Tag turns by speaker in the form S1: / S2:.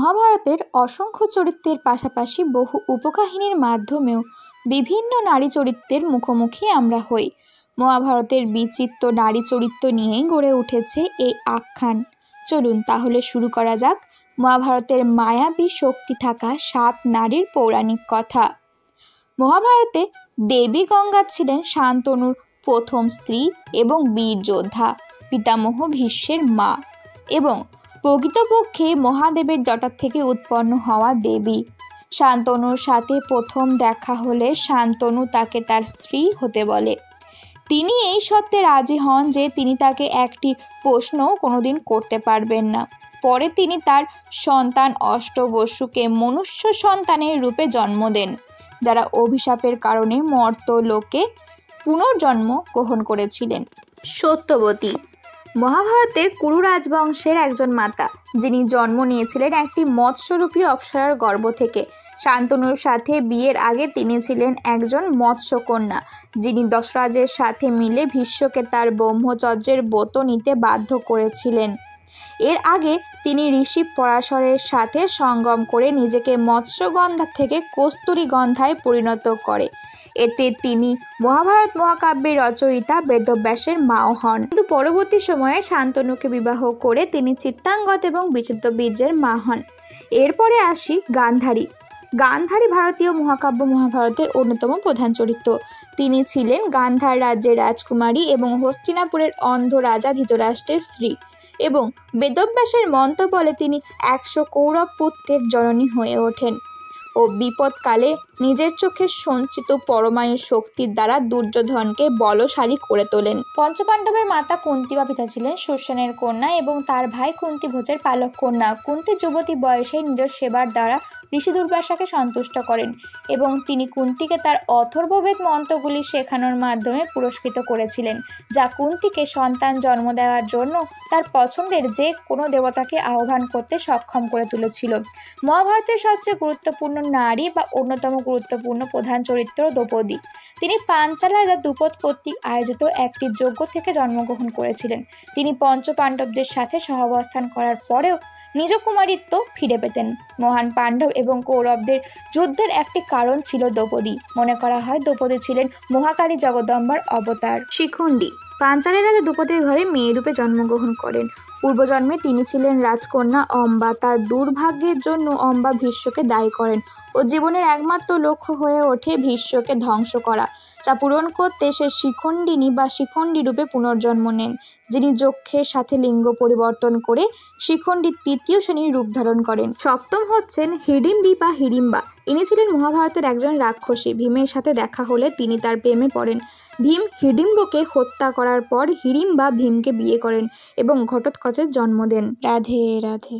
S1: মহাভারতের অসংখ্য চরিত্রের পাশাপাশি বহু উপকাহিনীর মাধ্যমেও বিভিন্ন নারী চরিত্রের মুখোমুখি আমরা হই। মহাভারতের বিচিত্র নারী চরিত্র নিয়েই গড়ে উঠেছে এই আখ্যান। চলুন তাহলে শুরু করা যাক মহাভারতের মায়াবী শক্তি থাকা 7 নারীর পৌরাণিক কথা। মহাভারতে দেবী গঙ্গা ছিলেন শান্তনুর প্রথম স্ত্রী এবং বীর যোদ্ধা, পিতামহ ভীষ্মের মা এবং প্রকৃতপক্ষে মহাদেবের জটা থেকে উৎপন্ন হওয়া দেবী। শান্তনুর সাথে প্রথম দেখা হলে শান্তনু তাকে তার স্ত্রী হতে বলে। তিনি এই সত্ত্বে রাজি হন যে তিনি তাকে একটি প্রশ্নও কোনোদিন করতে পারবেন না। পরে তিনি তার সন্তান অষ্টবসুকে মনুষ্য সন্তানের রূপে জন্ম দেন, যারা অভিশাপের কারণে মর্ত্যলোকে পুনর্জন্ম গ্রহণ করেছিলেন। সত্যবতী মহাভারতের কুরু রাজবংশের একজন মাতা, যিনি জন্ম নিয়েছিলেন একটি মৎস্যরূপী অপ্সরার গর্ভ থেকে। শান্তনুর সাথে বিয়ের আগে তিনি ছিলেন একজন মৎস্যকন্যা, যিনি দশরাজের সাথে মিলে ভীষ্মকে তার ব্রহ্মচর্যের ব্রত নিতে বাধ্য করেছিলেন। এর আগে তিনি ঋষি পরাশরের সাথে সঙ্গম করে নিজেকে মৎস্যগন্ধা থেকে কস্তুরী গন্ধায় পরিণত করে। এতে তিনি মহাভারত মহাকাব্যের রচয়িতা বেদব্যাসের মাও হন। কিন্তু পরবর্তী সময়ে শান্তনুকে বিবাহ করে তিনি চিত্রাঙ্গদ এবং বিচিত্র বীর্যের মা হন। এরপরে আসি গান্ধারী। গান্ধারী ভারতীয় মহাকাব্য মহাভারতের অন্যতম প্রধান চরিত্র। তিনি ছিলেন গান্ধার রাজ্যের রাজকুমারী এবং হস্তিনাপুরের অন্ধ রাজা ধৃতরাষ্ট্রের স্ত্রী, এবং বেদব্যাসের মন্তব্যে তিনি 100 কৌরব পুত্রের জননী হয়ে ওঠেন ও বিপদকালে নিজের চোখে সঞ্চিত পরমায়ু শক্তির দ্বারা দুর্যোধনকে বলশালী করে তোলেন। পঞ্চপাণ্ডবের মাতা কুন্তী বা পিতা ছিলেন সুসেনের কন্যা এবং তার ভাই কুন্তিভোজের পালক কন্যা। কুন্তী যুবতী বয়সে নিজের সেবার দ্বারা ঋষি দুর্বাসাকে সন্তুষ্ট করেন এবং তিনি কুন্তীকে তার অথর্ববেদ মন্ত্রগুলি শেখানোর মাধ্যমে পুরস্কৃত করেছিলেন, যা কুন্তীকে সন্তান জন্ম দেওয়ার জন্য তার পছন্দের যে কোনো দেবতাকে আহ্বান করতে সক্ষম করে তুলেছিল। মহাভারতের সবচেয়ে গুরুত্বপূর্ণ নারী বা অন্যতম গুরুত্বপূর্ণ প্রধান চরিত্র দ্রৌপদী। তিনি পাঞ্চাল রাজা দ্রুপদ কর্তৃক আয়োজিত একটি যজ্ঞ থেকে জন্মগ্রহণ করেছিলেন। তিনি পঞ্চপাণ্ডবদের সাথে সহাবস্থান করার পরেও নিজ কুমারিত্ব ফিরে পেতেন। মহান পাণ্ডব এবং কৌরবদের যুদ্ধের একটি কারণ ছিল দ্রৌপদী। মনে করা হয় দ্রৌপদী ছিলেন মহাকালী জগদম্বার অবতার। শিখণ্ডী পাঞ্চালের রাজা দ্রৌপদীর ঘরে মেয়েরূপে জন্মগ্রহণ করেন। পূর্বজন্মে তিনি ছিলেন রাজকন্যা অম্বা। তার দুর্ভাগ্যের জন্য অম্বা ভীষ্মকে দায়ী করেন ও জীবনের একমাত্র লক্ষ্য হয়ে ওঠে ভীষ্মকে ধ্বংস করা, যা পূরণ করতে সে শিখণ্ডিনী বা শিখণ্ডী রূপে পুনর্জন্ম নেন, যিনি যক্ষের সাথে লিঙ্গ পরিবর্তন করে শিখণ্ডীর 3য় শ্রেণীর রূপ ধারণ করেন। সপ্তম হচ্ছেন হিড়িম্বি বা হিড়িম্বা। ইনি ছিলেন মহাভারতের একজন রাক্ষসী। ভীমের সাথে দেখা হলে তিনি তার প্রেমে পড়েন। ভীম হিড়িম্বকে হত্যা করার পর হিড়িম্বা ভীমকে বিয়ে করেন এবং ঘটোৎকচের জন্ম দেন। রাধে রাধে।